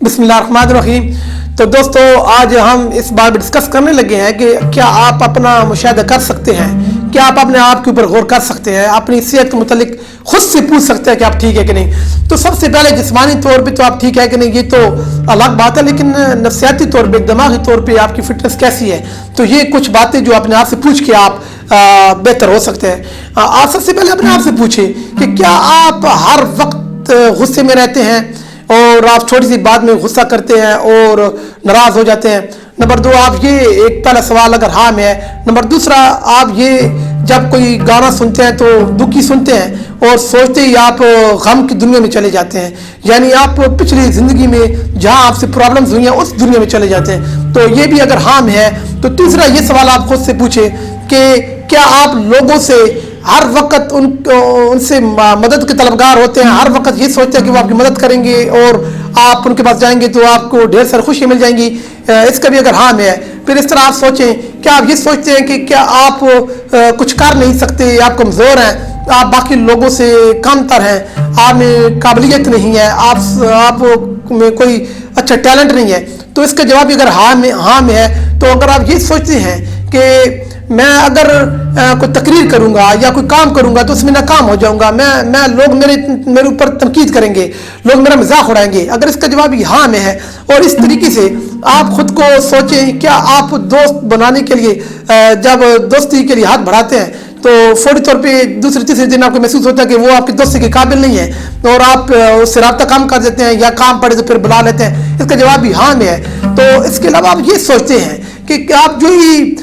बिस्मिल्लाहिर्रहमानिर्रहीम। तो दोस्तों, आज हम इस बारे में डिस्कस करने लगे हैं कि क्या आप अपना मुशाहिदा कर सकते हैं, क्या आप अपने आप के ऊपर गौर कर सकते हैं, अपनी सेहत के मुतालिक खुद से पूछ सकते हैं कि आप ठीक है कि नहीं। तो सबसे पहले जिस्मानी तौर पे तो आप ठीक है कि नहीं, ये तो अलग बात है, लेकिन नफसियाती तौर पे, दिमागी तौर पे आपकी फिटनेस कैसी है। तो ये कुछ बातें जो अपने आप से पूछ के आप बेहतर हो सकते हैं। आप सबसे पहले अपने आप से पूछे कि क्या आप हर वक्त गुस्से में रहते हैं और आप छोटी सी बात में गुस्सा करते हैं और नाराज़ हो जाते हैं। नंबर 2, आप ये एक पहला सवाल अगर हाँ में है। नंबर दूसरा, आप ये जब कोई गाना सुनते हैं तो दुखी सुनते हैं और सोचते ही आप गम की दुनिया में चले जाते हैं, यानी आप पिछली ज़िंदगी में जहाँ आपसे प्रॉब्लम्स हुई हैं उस दुनिया में चले जाते हैं। तो ये भी अगर हाँ में है। तो तीसरा ये सवाल आप खुद से पूछे कि क्या आप लोगों से हर वक्त उनसे मदद के तलबगार होते हैं, हर वक्त ये सोचते हैं कि वो आपकी मदद करेंगे और आप उनके पास जाएंगे तो आपको ढेर सारी खुशी मिल जाएंगी। इसका भी अगर हाँ में है। फिर इस तरह आप सोचें, क्या आप ये सोचते हैं कि क्या आप कुछ कर नहीं सकते, आप कमज़ोर हैं, आप बाकी लोगों से कमतर हैं, आप में काबिलियत नहीं है, आप में कोई अच्छा टैलेंट नहीं है। तो इसका जवाब भी अगर हाँ में है। तो अगर आप ये सोचते हैं कि मैं अगर कोई तकरीर करूंगा या कोई काम करूंगा तो उसमें नाकाम हो जाऊंगा, मैं लोग मेरे ऊपर तनकीद करेंगे, लोग मेरा मजाक उड़ाएंगे। अगर इसका जवाब हाँ में है और इस तरीके से आप खुद को सोचें, क्या आप दोस्त बनाने के लिए जब दोस्ती के लिए हाथ बढ़ाते हैं तो फौरी तौर पे दूसरे तीसरे दिन आपको महसूस होता है कि वो आपके दोस्ती के काबिल नहीं है और आप उससे रब्ता कम कर देते हैं या काम पड़े तो फिर बुला लेते हैं। इसका जवाब भी हाँ में है। तो इसके अलावा आप ये सोचते हैं कि आप जो ही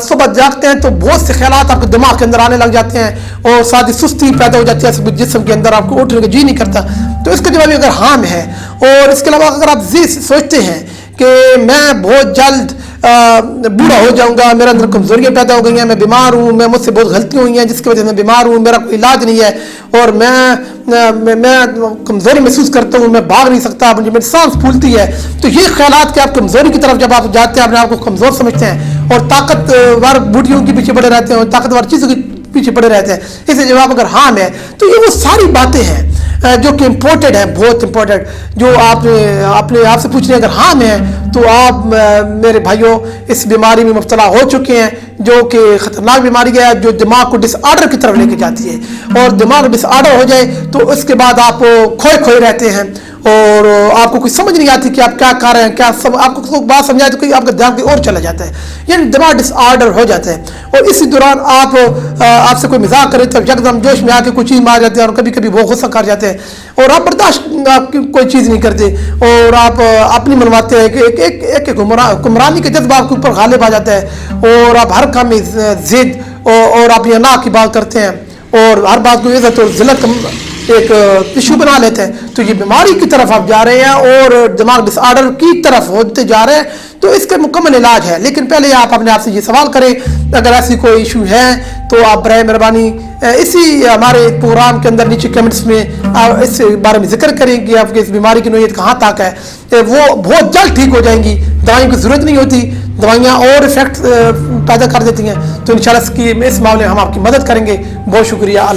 सुबह जागते हैं तो बहुत से ख्यालात आपके दिमाग के अंदर आने लग जाते हैं और साथ ही सुस्ती पैदा हो जाती है जिस्म के अंदर, आपको उठने का जी नहीं करता। तो इसका जवाब अगर हाँ में है। और इसके अलावा अगर आप ये सोचते हैं कि मैं बहुत जल्द बूढ़ा हो जाऊंगा, मेरे अंदर कमजोरियां पैदा हो गई हैं, मैं बीमार हूँ, मुझसे बहुत गलतियां हुई हैं जिसकी वजह से मैं बीमार हूँ, मेरा कोई इलाज नहीं है और मैं कमजोरी महसूस करता हूँ, मैं भाग नहीं सकता, मुझे मेरी सांस फूलती है। तो ये ख्यालात कि आप कमजोरी की तरफ जब आप जाते हैं, अपने आप को कमजोर समझते हैं और ताकतवर बूटियों के पीछे पड़े रहते हैं और ताकतवर चीज़ों के पीछे पड़े रहते हैं, इससे जवाब अगर हाँ में। तो ये वो सारी बातें हैं जो कि इम्पोर्टेंट है, बहुत इम्पोर्टेंट, जो आपने आपसे पूछने अगर हाँ में है। तो आप मेरे भाइयों इस बीमारी में मुब्तला हो चुके हैं जो कि ख़तरनाक बीमारी है, जो दिमाग को डिसऑर्डर की तरफ लेके जाती है। और दिमाग डिसऑर्डर हो जाए तो उसके बाद आप खोए रहते हैं और आपको कुछ समझ नहीं आती कि आप क्या कर रहे हैं, क्या सब आपको कोई बात समझाए तो कोई आपका ध्यान कहीं और चला जाता है, यानी दिमाग डिसऑर्डर हो जाता है। और इसी दौरान आपसे कोई मजाक करे तो यकदम जोश में आके कुछ चीज़ मार जाते हैं और कभी कभी बहुत गुस्सा कर जाते हैं और आप बर्दाश्त कोई चीज़ नहीं करते और आप अपनी मनवाते हैं कि एक हुक्मरानी के जज्बा आपके ऊपर गालिब आ जाता है और आप हर काम में जिद और अपनी अना की बात करते हैं और हर बात को इज्जत और जिल्लत एक इशू बना लेते हैं। तो ये बीमारी की तरफ आप जा रहे हैं और दिमाग डिसऑर्डर की तरफ होते जा रहे हैं। तो इसका मुकम्मल इलाज है, लेकिन पहले आप अपने आप से ये सवाल करें, अगर ऐसी कोई इशू है तो आप बराए मेहरबानी इसी हमारे प्रोग्राम के अंदर नीचे कमेंट्स में इस बारे में जिक्र करें कि आपकी इस बीमारी की नोयत कहाँ तक है। वो बहुत जल्द ठीक हो जाएंगी, दवाइयों की ज़रूरत नहीं होती, दवाइयाँ और इफेक्ट पैदा कर देती हैं। तो इंशाल्लाह इस मामले में हम आपकी मदद करेंगे। बहुत शुक्रिया।